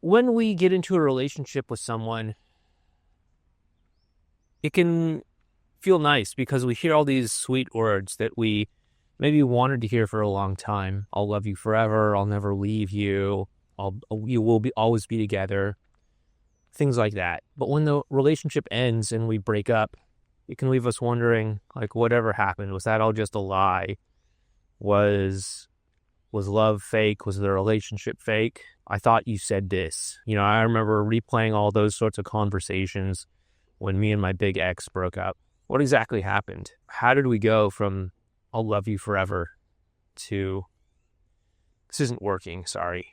when we get into a relationship with someone, it can feel nice because we hear all these sweet words that we maybe wanted to hear for a long time. I'll love you forever. I'll never leave you. You will always be together. Things like that. But when the relationship ends and we break up, it can leave us wondering, like, whatever happened? Was that all just a lie? Was love fake? Was the relationship fake? I thought you said this. I remember replaying all those sorts of conversations when me and my big ex broke up. What exactly happened? How did we go from I'll love you forever to this isn't working, sorry.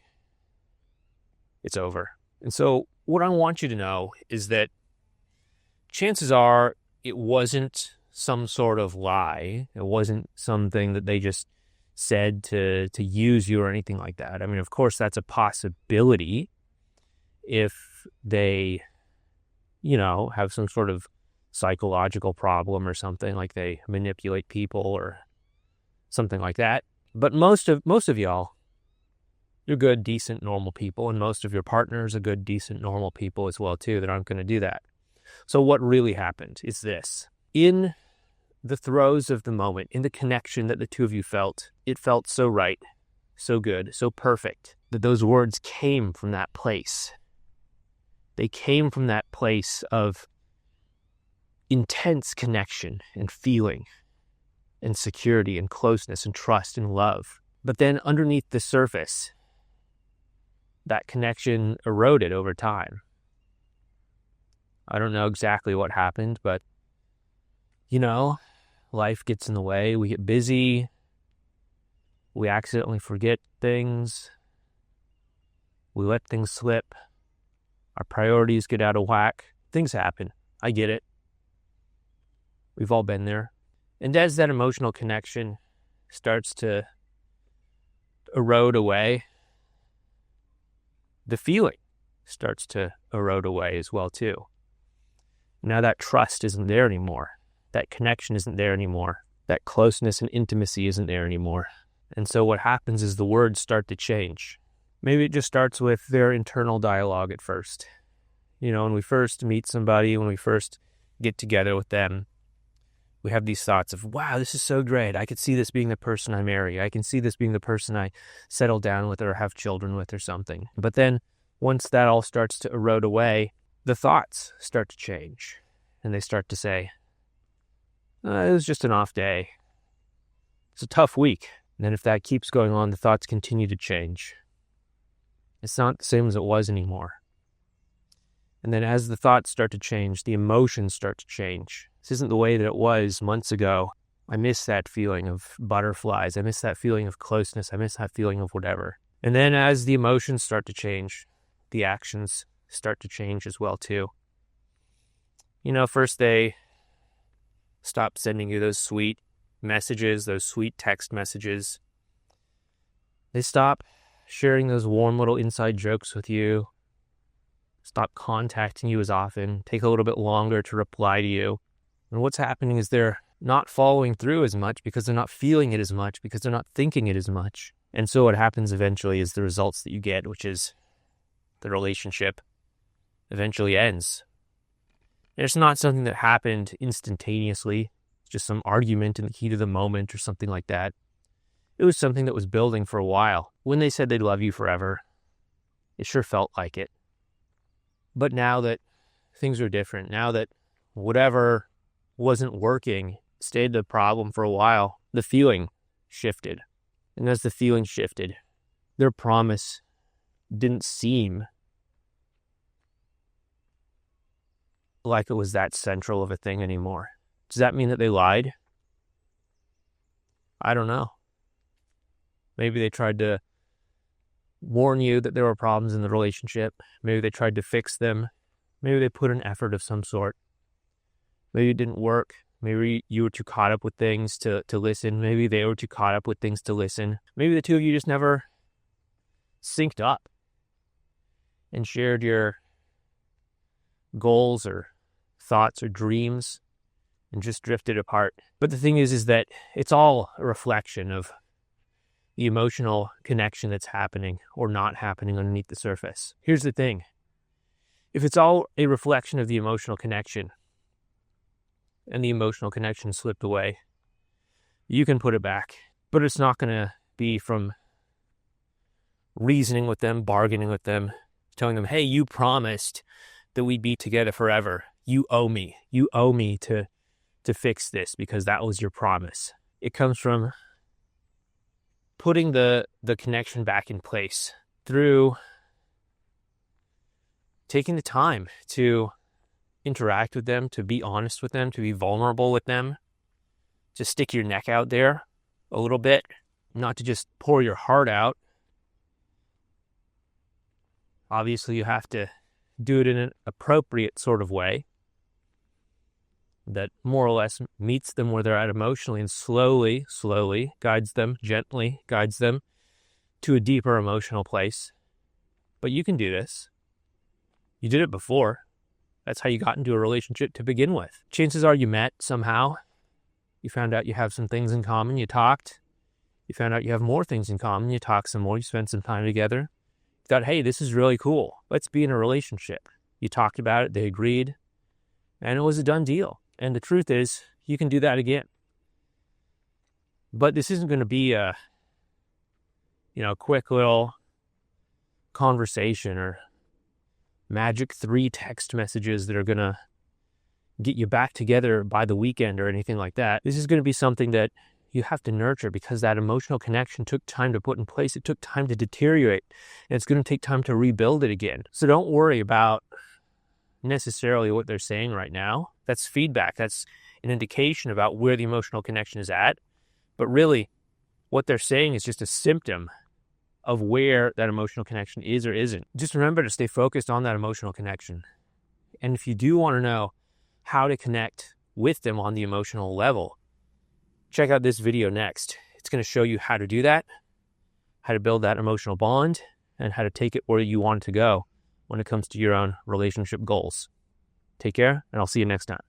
It's over. And so what I want you to know is that chances are it wasn't some sort of lie. It wasn't something that they just said to use you or anything like that. I mean, of course, that's a possibility if they, have some sort of psychological problem or something, like they manipulate people or something like that. But most of y'all, you're good, decent, normal people, and most of your partners are good, decent, normal people as well, too, that aren't going to do that. So what really happened is this. In the throes of the moment, in the connection that the two of you felt, it felt so right, so good, so perfect, that those words came from that place. They came from that place of intense connection and feeling and security and closeness and trust and love. But then underneath the surface, that connection eroded over time. I don't know exactly what happened, but, life gets in the way. We get busy. We accidentally forget things. We let things slip. Our priorities get out of whack. Things happen. I get it. We've all been there. And as that emotional connection starts to erode away, the feeling starts to erode away as well, too. Now that trust isn't there anymore. That connection isn't there anymore. That closeness and intimacy isn't there anymore. And so what happens is the words start to change. Maybe it just starts with their internal dialogue at first. When we first meet somebody, when we first get together with them, we have these thoughts of, wow, this is so great. I could see this being the person I marry. I can see this being the person I settle down with or have children with or something. But then once that all starts to erode away, the thoughts start to change. And they start to say, it was just an off day. It's a tough week. And then if that keeps going on, the thoughts continue to change. It's not the same as it was anymore. And then as the thoughts start to change, the emotions start to change. This isn't the way that it was months ago. I miss that feeling of butterflies. I miss that feeling of closeness. I miss that feeling of whatever. And then as the emotions start to change, the actions start to change as well, too. First they stop sending you those sweet messages, those sweet text messages. They stop sharing those warm little inside jokes with you. Stop contacting you as often. Take a little bit longer to reply to you. And what's happening is they're not following through as much because they're not feeling it as much, because they're not thinking it as much. And so what happens eventually is the results that you get, which is the relationship eventually ends. And it's not something that happened instantaneously. It's just some argument in the heat of the moment or something like that. It was something that was building for a while. When they said they'd love you forever, it sure felt like it. But now that things are different, now that whatever wasn't working stayed the problem for a while, the feeling shifted. And as the feeling shifted, their promise didn't seem like it was that central of a thing anymore. Does that mean that they lied? I don't know. Maybe they tried to warn you that there were problems in the relationship. Maybe they tried to fix them. Maybe they put an effort of some sort. Maybe it didn't work. Maybe you were too caught up with things to listen. Maybe they were too caught up with things to listen. Maybe the two of you just never synced up and shared your goals or thoughts or dreams and just drifted apart. But the thing is that it's all a reflection of the emotional connection that's happening or not happening underneath the surface. Here's the thing. If it's all a reflection of the emotional connection and the emotional connection slipped away, you can put it back. But it's not going to be from reasoning with them, bargaining with them, telling them, hey, you promised that we'd be together forever. You owe me. You owe me to fix this because that was your promise. It comes from putting the connection back in place through taking the time to interact with them, to be honest with them, to be vulnerable with them, to stick your neck out there a little bit, not to just pour your heart out. Obviously, you have to do it in an appropriate sort of way that more or less meets them where they're at emotionally and slowly guides them, gently guides them to a deeper emotional place. But you can do this. You did it before. That's how you got into a relationship to begin with. Chances are you met somehow. You found out you have some things in common. You talked. You found out you have more things in common. You talked some more. You spent some time together. You thought, hey, this is really cool. Let's be in a relationship. You talked about it. They agreed. And it was a done deal. And the truth is, you can do that again. But this isn't going to be a, quick little conversation or magic 3 text messages that are going to get you back together by the weekend or anything like that. This is going to be something that you have to nurture because that emotional connection took time to put in place. It took time to deteriorate, and it's going to take time to rebuild it again. So don't worry about necessarily what they're saying right now. That's feedback. That's an indication about where the emotional connection is at. But really, what they're saying is just a symptom of where that emotional connection is or isn't. Just remember to stay focused on that emotional connection. And if you do want to know how to connect with them on the emotional level, check out this video next. It's going to show you how to do that, how to build that emotional bond, and how to take it where you want it to go when it comes to your own relationship goals. Take care, and I'll see you next time.